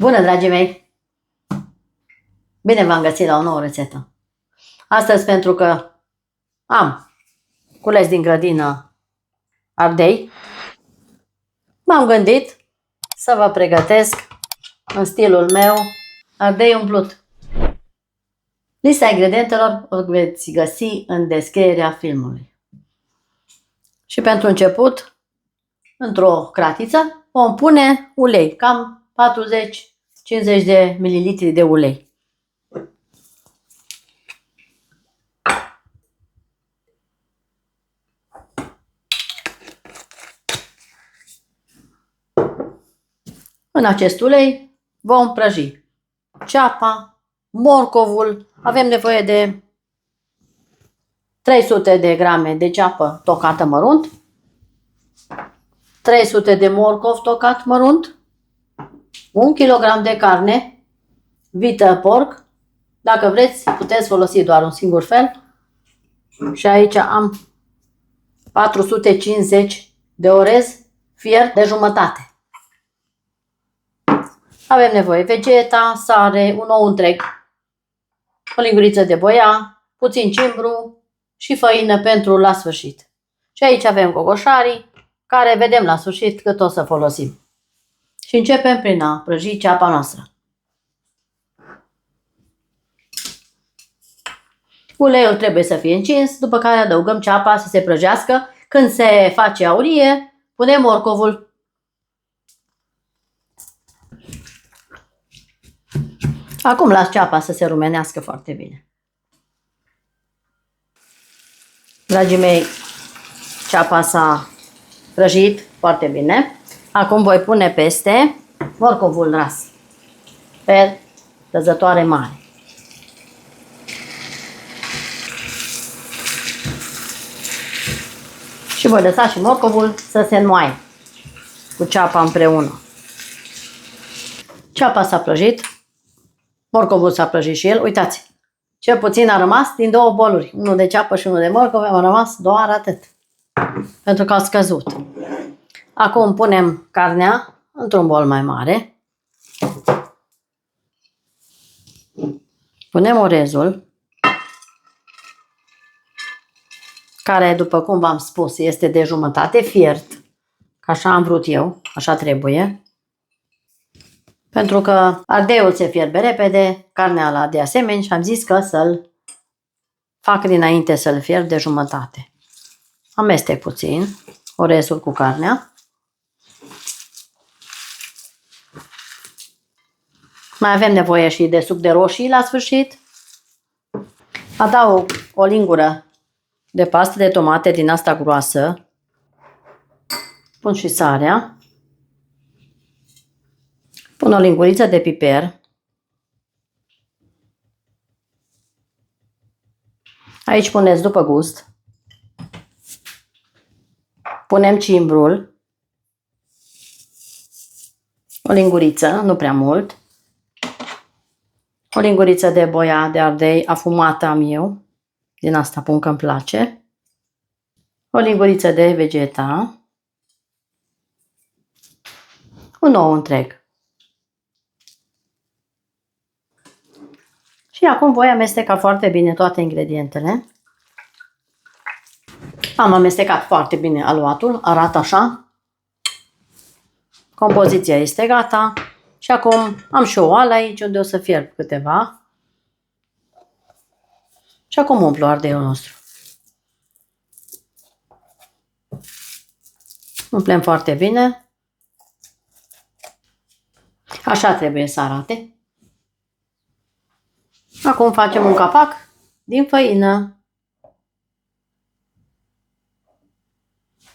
Bună, dragii mei! Bine v-am găsit la o nouă rețetă. Astăzi, pentru că am cules din grădină ardei, m-am gândit să vă pregătesc în stilul meu ardei umplut. Lista ingredientelor o veți găsi în descrierea filmului. Și pentru început, într-o cratiță, vom pune ulei, cam 40-50 de mililitri de ulei. În acest ulei vom prăji ceapa, morcovul, avem nevoie de 300 de grame de ceapă tocată mărunt, 300 de morcov tocat mărunt, 1 kg de carne, vită porc, dacă vreți puteți folosi doar un singur fel, și aici am 450 de orez fiert de jumătate. Avem nevoie vegeta, sare, un ou întreg, o linguriță de boia, puțin cimbru și făină pentru la sfârșit. Și aici avem cocoșarii, care vedem la sfârșit cât o să folosim. Și începem prin a prăji ceapa noastră. Uleiul trebuie să fie încins, după care adăugăm ceapa să se prăjească. Când se face aurie, punem morcovul. Acum las ceapa să se rumenească foarte bine. Dragii mei, ceapa s-a prăjit foarte bine. Acum voi pune peste morcovul ras pe răzătoare mare. Și voi lăsa și morcovul să se înmoaie cu ceapa împreună. Ceapa s-a prăjit, morcovul s-a prăjit și el. Uitați, cel puțin a rămas din două boluri. Unul de ceapă și unul de morcov, au rămas doar atât. Pentru că au scăzut. Acum punem carnea într-un bol mai mare. Punem orezul, care, după cum v-am spus, este de jumătate fiert. Că așa am vrut eu, așa trebuie. Pentru că ardeiul se fierbe repede, carnea la de asemenea, și am zis că să-l fac dinainte să-l fierb de jumătate. Amestec puțin orezul cu carnea. Mai avem nevoie și de suc de roșii la sfârșit. Adaug o lingură de pastă de tomate din asta groasă. Pun și sarea. Pun o linguriță de piper. Aici puneți după gust. Punem cimbrul. O linguriță, nu prea mult. O linguriță de boia de ardei afumată am eu. Din asta pun că îmi place. O linguriță de vegeta. Un ou întreg. Și acum voi amesteca foarte bine toate ingredientele. Am amestecat foarte bine aluatul, arată așa. Compoziția este gata. Și acum am și o oală aici unde o să fierb câteva. Și acum umplu ardeiul nostru. Umplem foarte bine. Așa trebuie să arate. Acum facem un capac din făină.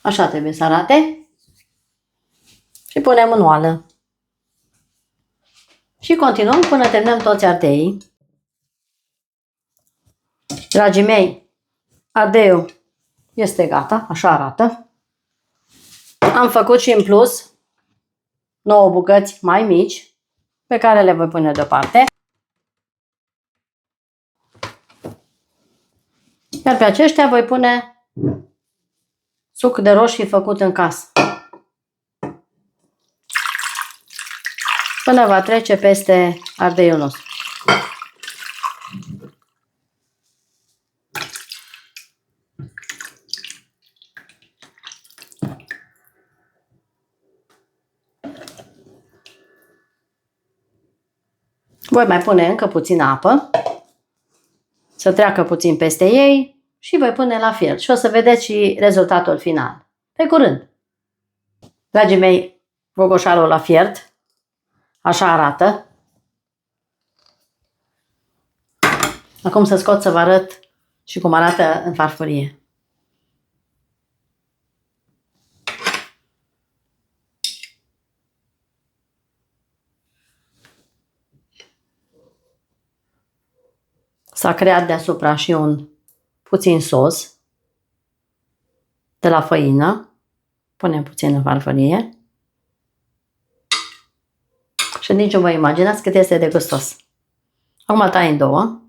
Așa trebuie să arate. Și punem în oală. Și continuăm până terminăm toți ardeii. Dragii mei, ardeiul este gata, așa arată. Am făcut și în plus 9 bucăți mai mici, pe care le voi pune deoparte. Iar pe aceștia voi pune suc de roșii făcut în casă. până va trece peste ardeiul nostru. Voi mai pune încă puțină apă, să treacă puțin peste ei și voi pune la fiert. Și o să vedeți și rezultatul final. Pe curând! Dragii mei, gogoșarul la fiert, așa arată. Acum să scot să vă arăt și cum arată în farfurie. S-a creat deasupra și un puțin sos de la făină. Punem puțin în farfurie. Și nici nu vă imaginați cât este de gustos. Acum tai în două.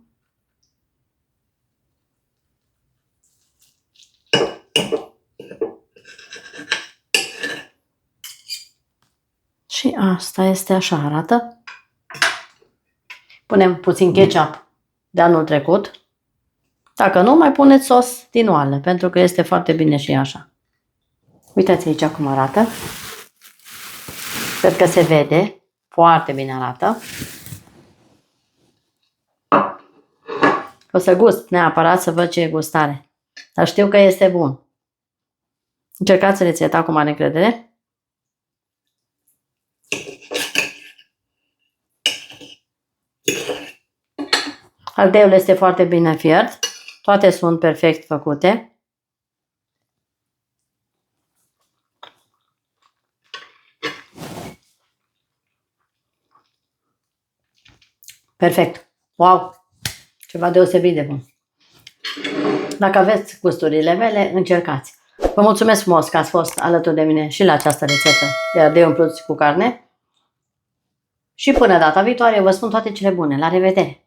Și asta este, așa arată. Punem puțin ketchup de anul trecut. Dacă nu, mai puneți sos din oală, pentru că este foarte bine și așa. Uitați aici cum arată. Cred că se vede. Foarte bine arată. O să gust neapărat să văd ce gustare. Dar știu că este bun. Încercați rețeta cu mare încredere. Ardeiul este foarte bine fiert. Toate sunt perfect făcute. Perfect. Wow! Ceva deosebit de bun. Dacă aveți gusturile mele, încercați. Vă mulțumesc frumos că ați fost alături de mine și la această rețetă de ardei umpluți cu carne. Și până data viitoare vă spun toate cele bune. La revedere!